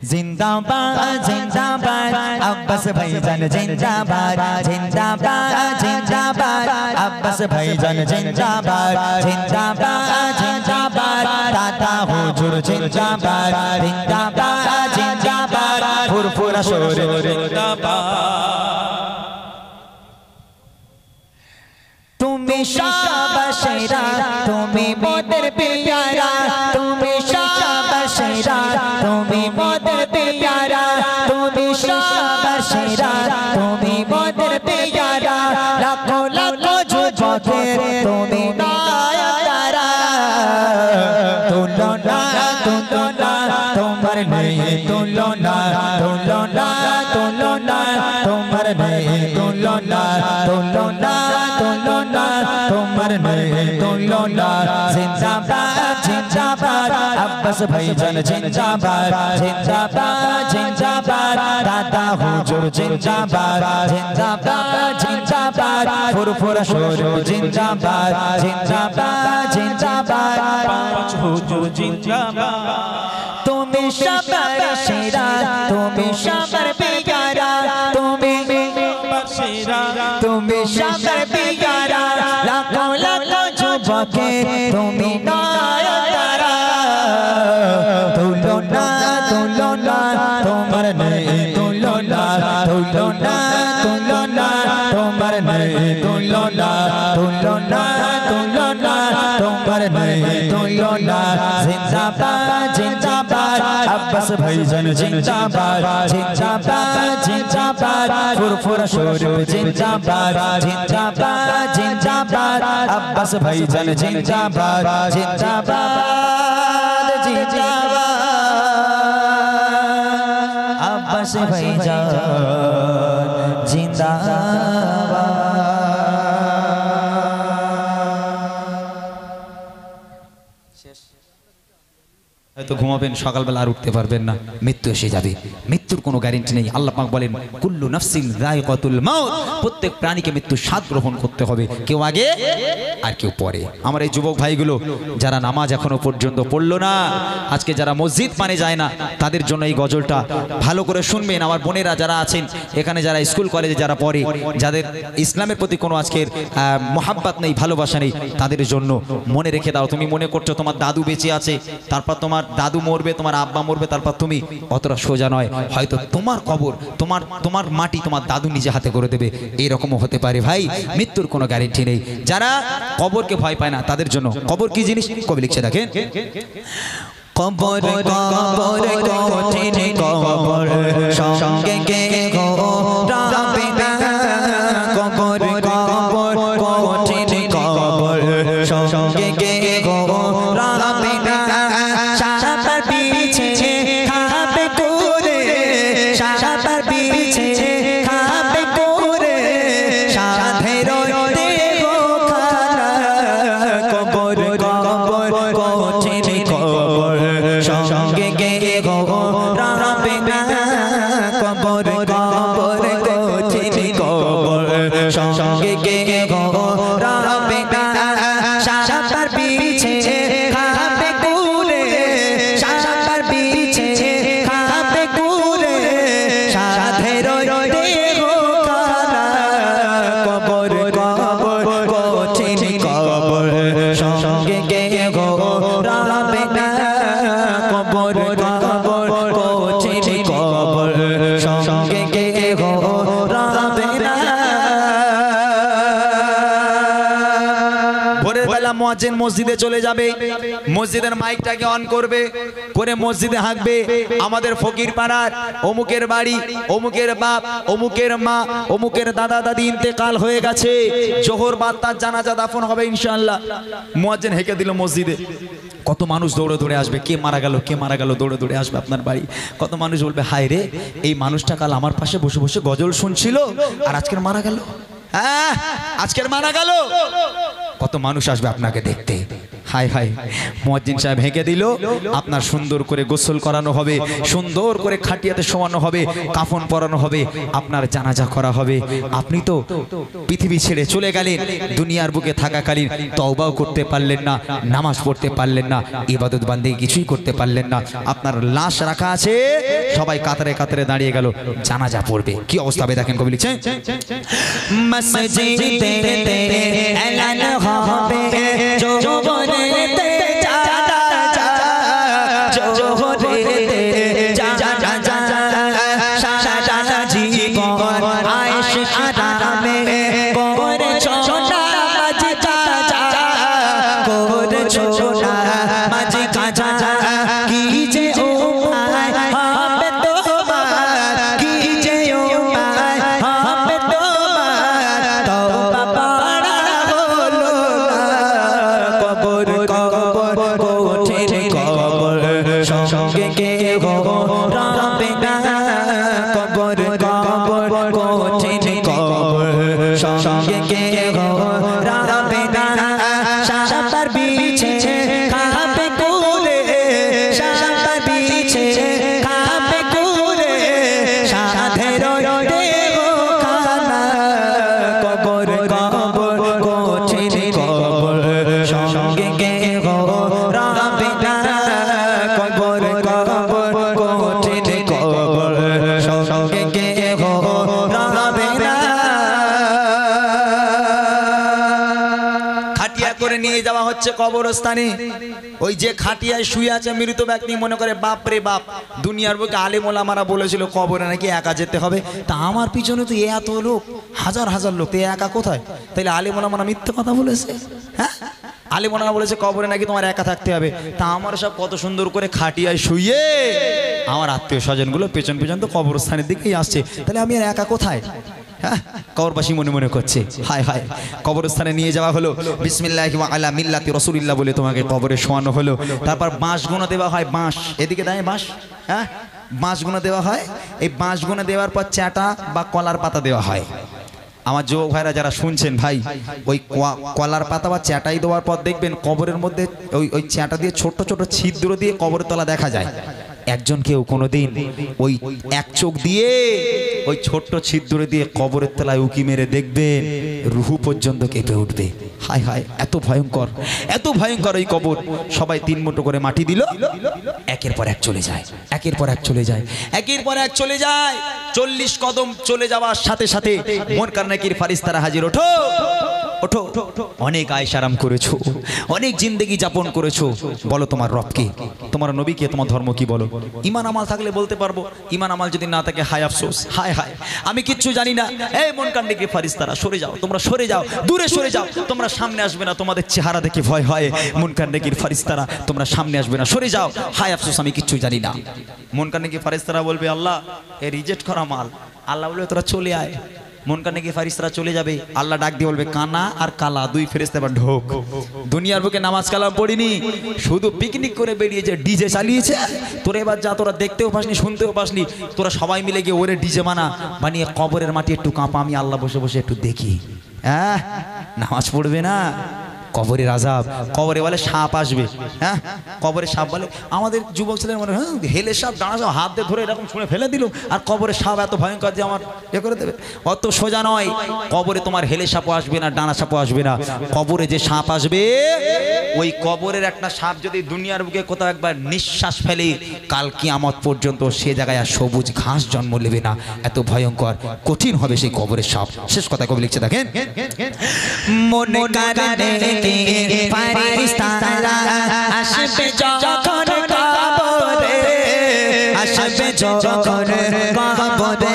जिंदाबाद जिंदाबाद अब्बास भाईजान जिंदाबाद जिंदाबाद जिंदाबाद अब्बास भाईजान जिंदाबाद जिंदाबाद जिंदाबाद दादा हुजूर जिंदाबाद जिंदाबाद जिंदाबाद फुरफुरा शोर जिंदाबाद तुम्हें शाबाशेरा तुम्हें मोदर प्यारा तुम्हें शाबाशेरा तुम्हें मोदर प्यारा तुम्हें शाबाशेरा तुम्हें मोदर प्यारा लाखों लाखों जुबान तुम्हें नायारा तुलना तुलना तुम्हार नहीं तुलना तुलना तुलना तुम्हार नहीं तुलना तुलना तुलना तुम्हार नहीं तुलना जिंदाबाद जिंदाबाद अब्बास भाईजान जिंदाबाद जिंदाबाद जिंदाबाद दादा हुजूर जिंदाबाद जिंदाबाद जिंदाबाद फुरफुरा शोर जिंदाबाद जिंदाबाद जिंदाबाद पांच हुजूर जिंदाबाद तुम्हें शबर शेरा तुम्हें शबर प्यारा तुम्हें तुम्हें शबर प्यारा लाखों लाखों जुबाके तुम्हें नायारा तुलना तुलना तुम्हार नहीं तुलना तुलना तुलना तुम्हार नहीं तुलना तुलना तुलना तुम्हार नहीं तुलना जिंदाबाद जिंदाबाद अब्बास भाईजान जिंदाबाद जिंदाबाद जिंदाबाद फुरफुरा शोर जिंदाबाद जिंदाबाद जिंदाबाद अब्बास भाईजान जिंदाबाद जिंदाबाद जिंदाबाद अब्बास भाईजान जिंदाबाद तो घुमाবেন সকালবেলা আর উঠতে পারবেন না মৃত্যু এসে যাবে মৃত্যুর কোনো গ্যারান্টি নেই আল্লাহ পাক বলেন কুল্লু নাফসিন যায়কাতুল মাউত প্রত্যেক প্রাণীকে মৃত্যু স্বাদ গ্রহণ করতে হবে কেউ আগে আর কেউ পরে আমার এই যুবক ভাইগুলো যারা নামাজ এখনো পর্যন্ত পড়লো না আজকে যারা মসজিদ পানে যায় না তাদের জন্য এই গজলটা ভালো করে শুনবেন আমার বোনেরা যারা আছেন এখানে যারা স্কুল কলেজে যারা পড়ে যাদের ইসলামের প্রতি কোনো আজকের মোহাব্বত নেই ভালোবাসা নেই তাদের জন্য মনে রেখে দাও তুমি মনে করছো তোমার দাদু বেঁচে আছে তারপর তোমার দাদু মরবে তোমার আব্বা মরবে তারপর তুমি অতটা সোজা নয় হয়তো তোমার কবর তোমার তোমার মাটি তোমার দাদু নিজে হাতে করে দেবে এরকমও হতে পারে ভাই মৃত্যুর কোনো গ্যারান্টি নেই যারা কবরকে ভয় পায় না তাদের জন্য কবর কি জিনিস কবি লিখছে দেখেন কবর কবর কঠিন কবর সঙ্গে কে গো রাবে না কবর কবর কঠিন কবর সঙ্গে কে গো রাবে না শাপার পিছে খাবে করে শাপার পিছে খাবে করে সাধের দেহ খানা কবর কবর কঠিন কবর সঙ্গে গে গো রাবে না কবর কবর কঠিন কবর সঙ্গে গে গো রাবে না শাপার পিছে খাবে করে শাপার পিছে খাবে করে সাধের দেহ খানা কবর কবর কঠিন কবর সঙ্গে গে গো রাবে না কবর কবর কঠিন কবর সঙ্গে গে গো রাবে না ভোরের বেলা মুয়াজ্জিন মসজিদে চলে যাবে মসজিদের মাইকটাকে অন করবে করে মসজিদে হাঁকবে আমাদের ফকির পাড়ার অমুকের বাড়ি অমুকের বাপ অমুকের মা অমুকের দাদা দাদি ইন্তেকাল হয়ে গেছে জোহর বাদ তার জানাজা দাফন হবে ইনশাআল্লাহ মুয়াজ্জিন হেঁকে দিল মসজিদে কত মানুষ দৌড়ে দৌড়ে আসবে কে মারা গেল দৌড়ে দৌড়ে আসবে আপনার বাড়ি কত মানুষ বলবে হায় রে এই মানুষটা কাল আমার পাশে বসে বসে গজল শুনছিল আর আজকের মারা গেল হ্যাঁ আজকের মারা গেল কত মানুষ আসবে আপনাকে দেখতে হাই হাই মুয়াজ্জিন সাহেব হেঁকে দিল, আপনার সুন্দর করে গোসল করানো হবে, সুন্দর করে খাটিয়াতে শোয়ানো হবে, কাফন পরানো হবে, আপনার জানাজা করা হবে। আপনি তো পৃথিবী ছেড়ে চলে গেলেন, দুনিয়ার বুকে থাকাকালীন তওবাও করতে পারলেন না, নামাজ পড়তে পারলেন না, ইবাদত বান্দেগি কিছুই করতে পারলেন না। আপনার লাশ রাখা আছে, সবাই কাতারে কাতারে দাঁড়িয়ে গেল, জানাজা পড়বে। কি অবস্থা হবে দেখেন, কবি লিখছেন মসজিদে এলান হবে জোহরেতে জানাজা, জোহরেতে জানাজা, সারা জীবন আয়েশ আরামে করেছো নামাজ কাজা, করেছো নামাজ কাজা, কি যে উপায় হবে তোমার, কি যে উপায় হবে তোমার, তওবা পড়া হলো না, কবর কবর কঠিন কবর, সঙ্গে কেহ রবে না, কবর কবর কঠিন কবর, সঙ্গে কেহ রবে না, সাপার বিছে খাবে কুরে, সাপার বিছে খাবে কুরে, সাধের দেহ খানা, কবর কবর কঠিন কবর, সঙ্গে কেহ রবে না, কবর কবর কঠিন কবর, সঙ্গে কেহ রবে না। খাটিয়া করে নিয়ে যাওয়া হচ্ছে কবরস্থানে। ওই যে খাটিয়ায় শুয়ে আছে মৃত ব্যক্তি, মনে করে বাপ রে বাপ, দুনিয়ার বুকে আলেম ওলামারা বলেছিল কবরে নাকি একা যেতে হবে, তা আমার পিছনে তো এত লোক, হাজার হাজার লোক, তো একা কোথায়? তাইলে আলেম ওলামারা মিথ্যে কথা বলেছে। হ্যাঁ, আলেম ওলামারা বলেছে কবরে নাকি তোমার একা থাকতে হবে, তা আমার সব কত সুন্দর করে খাটিয়ায় শুয়ে আমার আত্মীয় স্বজনগুলো পেছন পেছন তো কবরস্থানের দিকেই আসছে, তাহলে আমি আর একা কোথায়? হ্যাঁ, কবরবাসী মনে মনে করছে। হায় হায়, কবরস্থানে নিয়ে যাওয়া হলো, বিসমিল্লাহি ওয়া আলা মিল্লাতি রাসূলিল্লাহ বলে তোমাকে কবরে শোয়ানো হলো। তারপর বাঁশ গুনা দেওয়া হয়, বাঁশ এদিকে দেয় বাঁশ, হ্যাঁ বাঁশ গুনা দেওয়া হয়। এই বাঁশ গুনা দেওয়ার পর চাটা বা কলার পাতা দেওয়া হয়। আমার যুবক ভাইরা যারা শুনছেন ভাই, ওই কলার পাতা বা চ্যাটাই দেওয়ার পর দেখবেন কবরের মধ্যে ওই চ্যাটা দিয়ে ছোট ছোট ছিদ্র দিয়ে কবরের তলা দেখা যায়। একজন কেউ কোনোদিন ওই এক চোখ দিয়ে ওই ছোট্ট ছিদ্র দিয়ে কবরের তলায় উকি মেরে দেখবেন, রুহু পর্যন্ত কেঁপে উঠবে। হায় হায়, এত ভয়ঙ্কর, এত ভয়ঙ্কর ওই কবর। সবাই 3 মুঠো করে মাটি দিল, একের পর এক চলে যায়, একের পর এক চলে যায়, একের পর এক চলে যায়। 40 কদম চলে যাওয়ার সাথে সাথে মুনকার নাকির ফারিস্তারা হাজির। ওঠো ওঠো, অনেক আয়েশ আরাম করেছো, অনেক জিন্দেগি যাপন করেছো, বলো তোমার রব কে, তোমার নবী কে, তোমার ধর্ম কি বলো। ঈমান আমাল থাকলে বলতে পারবো, ঈমান আমাল যদি না থাকে হায় আফসোস, হায় হায় আমি কিচ্ছু জানি না। এই মুনকার নাকির ফারিস্তারা সরে যাও, তোমরা সরে যাও, দূরে সরে যাও, তোমরা সামনে আসবে না, তোমাদের চেহারা দেখে ভয় হয়। মুনকার নাকির ফারিস্তারা তোমরা সামনে আসবে না, সরে যাও, হায় আফসোস আমি কিচ্ছু জানি না। মুনকার নাকির ফারিস্তারা বলবে আল্লাহ এ রিজেক্ট করা মাল। আল্লাহ বলবে তোরা চলে আয়। মুনকার নাকির ফারিস্তারা চলে যাবে, আল্লাহ ডাক দিয়ে বলবে কানা আর কালা 2 ফেরেশতা এবার ঢোক। দুনিয়ার বুকে নামাজ কালাম পড়িনি, শুধু পিকনিক করে বেরিয়েছে, ডিজে চালিয়েছে, তোরা এবার যা, তোরা দেখতেও পাসনি শুনতেও পাসনি, তোরা সবাই মিলে গিয়ে ওরে ডিজে বানিয়ে কবরের মাটি একটু কাঁপা, আমি আল্লাহ বসে বসে একটু দেখি। হ্যাঁ, নামাজ পড়বে না, কবরের আযাব। কবরে বলে সাপ আসবে, হ্যাঁ কবরে সাপ বলে, আমাদের যুবক ছেলের মনে হয় হেলে সাপ, ডানা সাপ, হাত দিয়ে ধরে এরকম ছুঁড়ে ফেলে দিল, আর কবরে সাপ এত ভয়ঙ্কর যে আমার করে দেবে। অত সোজা নয়, কবরে তোমার হেলে সাপও আসবে না, ডানা সাপও আসবে না। কবরে যে সাপ আসবে, ওই কবরের একটা সাপ যদি দুনিয়ার বুকে কোথাও একবার নিঃশ্বাস ফেলে, কাল কিয়ামত পর্যন্ত সে জায়গায় আর সবুজ ঘাস জন্ম নেবে না। এত ভয়ঙ্কর কঠিন হবে সেই কবরের সাপ। শেষ কথা কবি লিখছে দেখেন, মনে কারণে ফারিস্তারা আসবে যখন কবরে, আসবে যখন কবরে,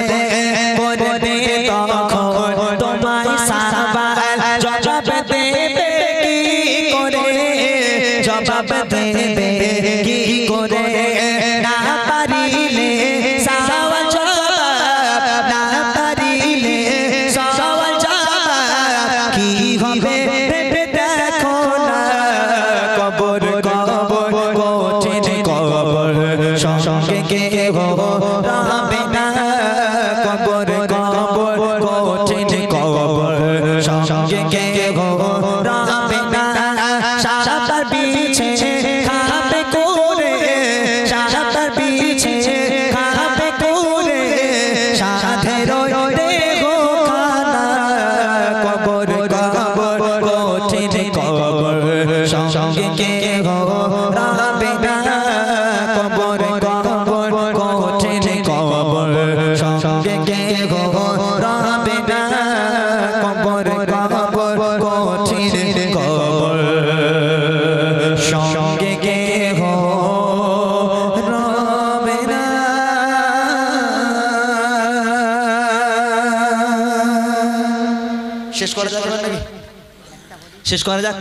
করবে তখন তোমায় সওয়াল, জবাব দেবে কি করে, জবাব দেবে কি করে, না পারিলে সওয়াল জবাব, না পারিলে সওয়াল জবাব, কি হবে দেখো না, কবর কবর কঠিন কবর, সঙ্গে কেহ রবে না, কবর কবর কঠিন কবর, সঙ্গে কেহ রবে না, সাপার শেষ করা যাবে নাকি? শেষ করা যাক।